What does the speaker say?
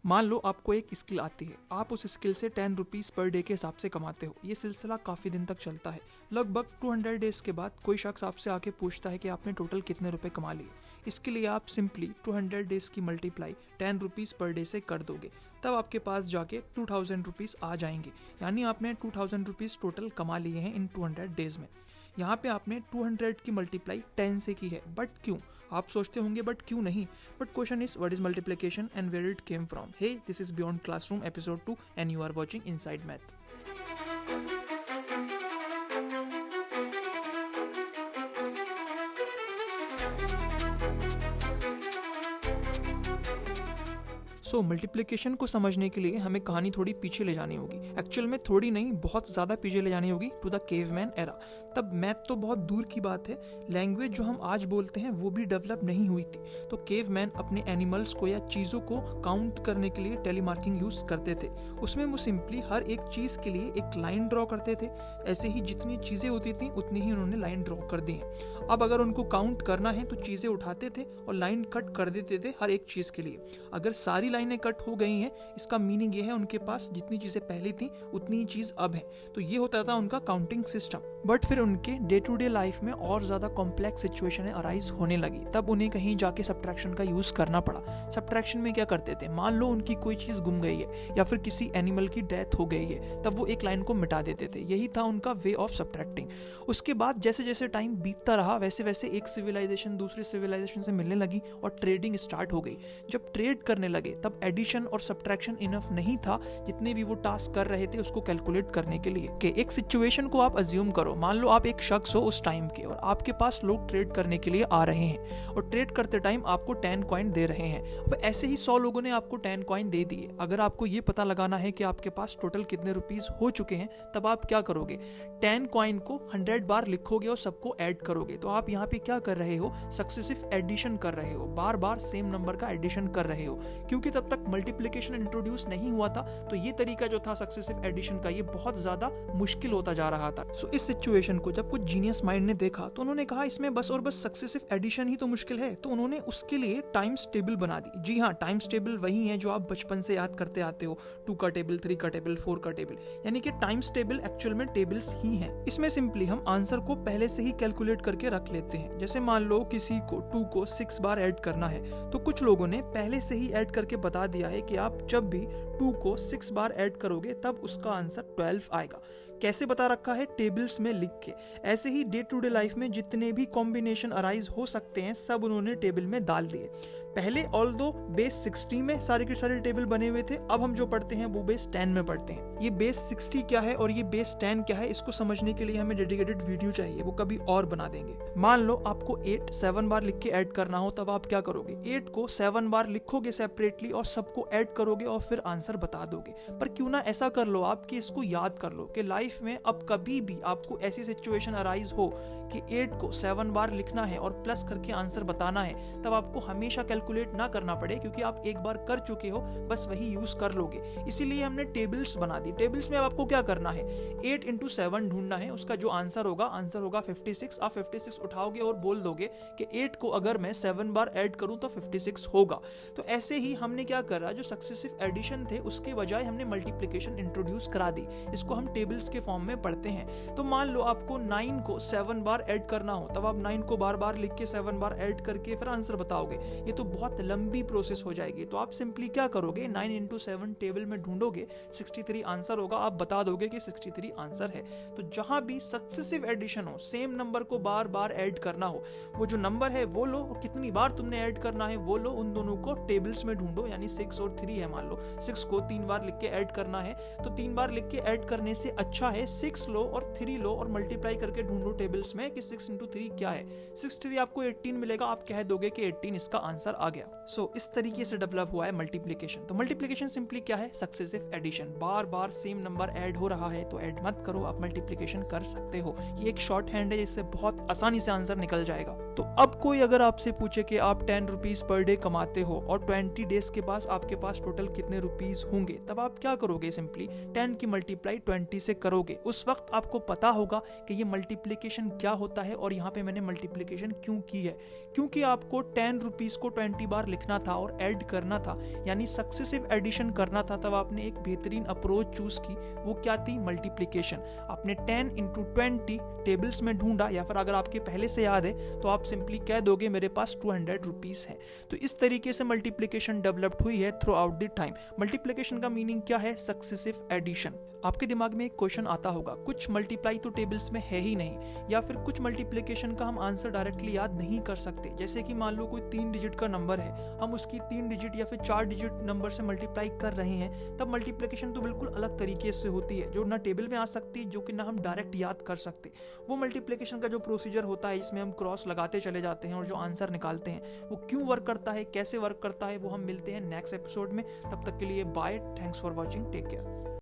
मान लो आपको एक स्किल आती है, आप उस स्किल से 10 रुपीज़ पर डे के हिसाब से कमाते हो। ये सिलसिला काफ़ी दिन तक चलता है। लगभग 200 डेज के बाद कोई शख्स आपसे आके पूछता है कि आपने टोटल कितने रुपए कमा लिए। इसके लिए आप सिंपली 200 डेज की मल्टीप्लाई 10 रुपीज़ पर डे से कर दोगे, तब आपके पास जाके 2000 रुपीज़ आ जाएंगे। यानी आपने 2000 रुपीज़ टोटल कमा लिए हैं इन 200 डेज में। यहाँ पे आपने 200 की मल्टीप्लाई 10 से की है, बट क्यों? आप सोचते होंगे बट क्यों नहीं, but question is what is multiplication and where it came from. Hey, this is beyond classroom episode 2 and you are watching inside math. So multiplication को समझने के लिए हमें कहानी थोड़ी पीछे ले जानी होगी। एक्चुअल में थोड़ी नहीं, बहुत ज़्यादा पीछे ले जानी होगी, टू द केवमैन एरा। तब मैथ तो बहुत दूर की बात है, लैंग्वेज जो हम आज बोलते हैं वो भी डेवलप नहीं हुई थी। तो केवमैन अपने एनिमल्स को या चीज़ों को काउंट करने के लिए टेलीमार्किंग यूज़ करते थे। उसमें वो सिंपली हर एक चीज़ के लिए एक लाइन ड्रॉ करते थे। ऐसे ही जितनी चीज़ें होती थी उतनी ही उन्होंने लाइन ड्रॉ कर दी हैं। अब अगर उनको काउंट करना है तो चीज़ें उठाते थे और लाइन कट कर देते थे हर एक चीज़ के लिए। अगर सारी लाइनें कट हो गई हैं, इसका मीनिंग ये है उनके पास जितनी चीजें पहले थी उतनी ही चीज अब है। तो ये होता था उनका काउंटिंग सिस्टम। बट फिर उनके डे टू डे लाइफ में और ज्यादा कॉम्प्लेक्स सिचुएशनें अराइज होने लगी। तब उन्हें कहीं जाके सब्ट्रैक्शन का यूज करना पड़ा। सब्ट्रैक्शन में क्या करते थे, मान लो उनकी कोई चीज गुम गई है या फिर किसी एनिमल की डेथ हो गई है, तब वो एक लाइन को मिटा देते थे। यही था उनका वे ऑफ सब्ट्रैक्टिंग। उसके बाद जैसे जैसे टाइम बीतता रहा वैसे वैसे एक सिविलाइजेशन दूसरे सिविलाइजेशन से मिलने लगी और ट्रेडिंग स्टार्ट हो गई। जब ट्रेड करने लगे तब एडिशन और सब्ट्रैक्शन इनफ नहीं था जितने भी वो टास्क कर रहे थे उसको कैलकुलेट करने के लिए। कि एक सिचुएशन को आप अज्यूम करो, मान लो आप एक शख्स हो उस टाइम के और आपके पास लोग ट्रेड करने के लिए आ रहे हैं और ट्रेड करते टाइम आपको 10 कॉइन दे रहे हैं। अब ऐसे ही 100 लोगों ने आपको 10 कॉइन दे दिए। अगर आपको ये पता लगाना है कि आपके पास टोटल कितने रुपीस हो चुके हैं, तब आप क्या करोगे, 10 कॉइन को 100 बार लिखोगे और सबको ऐड करोगे। तो आप यहाँ पे क्या कर रहे हो, सक्सेसिव एडिशन कर रहे हो, बार बार सेम नंबर का एडिशन कर रहे हो। क्योंकि तब तक मल्टीप्लिकेशन इंट्रोड्यूस नहीं हुआ था, तो ये तरीका जो था सक्सेसिव एडिशन का, ये बहुत ज्यादा मुश्किल होता जा रहा था। सो इस सिचुएशन को जब कुछ जीनियस माइंड ने देखा तो उन्होंने कहा इसमें बस और बस सक्सेसिव एडिशन ही तो मुश्किल है। तो उन्होंने उसके लिए टाइम्स टेबल बना दी। जी हाँ, टाइम्स टेबल वही है जो आप बचपन से याद करते आते हो, 2 का टेबल, 3 का टेबल, 4 का टेबल। यानी कि टाइम्स टेबल एक्चुअल में टेबल्स ही हैं। इसमें सिंपली हम आंसर को पहले से ही कैलकुलेट करके रख लेते हैं। जैसे मान लो किसी को 2 को 6 बार ऐड करना है, तो कुछ लोगों ने पहले से ही ऐड करके बता दिया है कि आप जब भी 2 को 6 बार ऐड करोगे तब उसका आंसर 12 आएगा। कैसे बता रखा है, टेबल्स में लिख के। ऐसे ही डे टू डे लाइफ में जितने भी कॉम्बिनेशन अराइज हो सकते हैं सब उन्होंने टेबल में डाल दिए। पहले ऑल्दो बेस 60 में सारे के सारे टेबल बने हुए थे, अब हम जो पढ़ते हैं वो बेस 10 में पढ़ते हैं। ये बेस 60 क्या है और ये बेस 10 क्या है, इसको समझने के लिए हमें डेडिकेटेड वीडियो चाहिए, वो कभी और बना देंगे। मान लो आपको 8 7 बार लिख के ऐड करना हो, तब आप क्या करोगे, 8 को 7 बार लिखोगे सेपरेटली और सबको ऐड करोगे और फिर आंसर बता दोगे। पर क्यों ना ऐसा कर लो आप कि इसको याद कर लो कि लाइफ में अब कभी भी आपको ऐसी सिचुएशन अराइज हो कि 8 को 7 बार लिखना है और प्लस करके आंसर बताना है, तब आपको हमेशा कैलकुलेट ना करना पड़े, क्योंकि आप एक बार कर चुके हो, बस वही यूज कर लोगे। इसीलिए हमने टेबल्स बना दी। टेबल्स में अब आपको क्या करना है, 8 into 7 ढूंढना है, उसका जो आंसर होगा 56। आप 56 उठाओगे और बोल दोगे कि 8 को अगर मैं 7 बार ऐड करूं तो 56 होगा। तो ऐसे ही हमने क्या करा, जो सक्सेसिव एडिशन थे उसके बजाय हमने मल्टीप्लिकेशन इंट्रोड्यूस करा दी। इसको हम टेबल्स के फॉर्म में पढ़ते हैं। तो मान लो आपको 9 को 7 बार ऐड करना हो, तब आप 9 को बार बार लिख के 7 बार ऐड करके फिर आंसर बताओगे। ये तो बहुत लंबी प्रोसेस हो जाएगी। तो आप सिंपली क्या करोगे, 9 into 7 टेबल में ढूंढोगे, 63 आंसर होगा, आप बता दोगे कि 63 आंसर है। तो जहां भी सक्सेसिव एडिशन हो, सेम नंबर को बार बार ऐड करना हो, वो जो नंबर है वो लो और कितनी बार तुमने ऐड करना है वो लो, उन दोनों को टेबल्स में ढूंढो। यानी 6 और 3 है, मान लो 6 को 3 बार लिख के ऐड करना है, तो 3 बार लिख के ऐड करने से अच्छा है 6 लो और 3 लो और मल्टीप्लाई करके ढूंढो टेबल्स में कि 6 into 3 क्या है। 6 3 आपको 18 मिलेगा, आप कह दोगे कि 18 इसका आंसर आ गया। सो इस तरीके से डेवलप हुआ है मल्टीप्लिकेशन। तो मल्टीप्लिकेशन सिंपली क्या है, सक्सेसिव एडिशन। बार बार सेम नंबर ऐड हो रहा है तो ऐड मत करो, आप मल्टीप्लिकेशन कर सकते हो। ये एक शॉर्ट हैंड है जिससे बहुत आसानी से आंसर निकल जाएगा। तो अब कोई अगर आपसे पूछे कि आप 10 रुपीज पर डे कमाते हो और 20 डेज के बाद आपके पास टोटल कितने रुपीज होंगे, तब आप क्या करोगे, सिंपली 10 की मल्टीप्लाई 20 से करो करोगे उस वक्त आपको पता होगा कि ये मल्टीप्लिकेशन क्या होता है और यहाँ पे मैंने मल्टीप्लिकेशन क्यों की है। क्योंकि आपको 10 रुपीज़ को 20 बार लिखना था और ऐड करना था, यानी सक्सेसिव एडिशन करना था, तब आपने एक बेहतरीन अप्रोच चूज की। वो क्या थी? मल्टीप्लिकेशन। आपने 10 इंटू 20 टेबल्स में ढूंढा, या फिर अगर आपके पहले से याद है तो आप सिंपली कह दोगे मेरे पास 200 रुपीज़ है। तो इस तरीके से मल्टीप्लिकेशन डेवलप्ड हुई है throughout the time. Multiplication का मीनिंग क्या है? Successive addition. आपके दिमाग में एक क्वेश्चन आता होगा, कुछ मल्टीप्लाई तो टेबल्स में है ही नहीं, या फिर कुछ मल्टीप्लिकेशन का हम आंसर डायरेक्टली याद नहीं कर सकते। जैसे कि मान लो कोई 3 डिजिट का नंबर है, हम उसकी 3 डिजिट या फिर 4 डिजिट नंबर से मल्टीप्लाई कर रहे हैं, तब मल्टीप्लिकेशन तो बिल्कुल अलग तरीके से होती है, जो ना टेबल में आ सकती है, जो कि ना हम डायरेक्ट याद कर सकते। वो मल्टीप्लिकेशन का जो प्रोसीजर होता है, इसमें हम क्रॉस लगाते चले जाते हैं और जो आंसर निकालते हैं, वो क्यों वर्क करता है, कैसे वर्क करता है, वो हम मिलते हैं नेक्स्ट एपिसोड में। तब तक के लिए bye, thanks for watching, take care.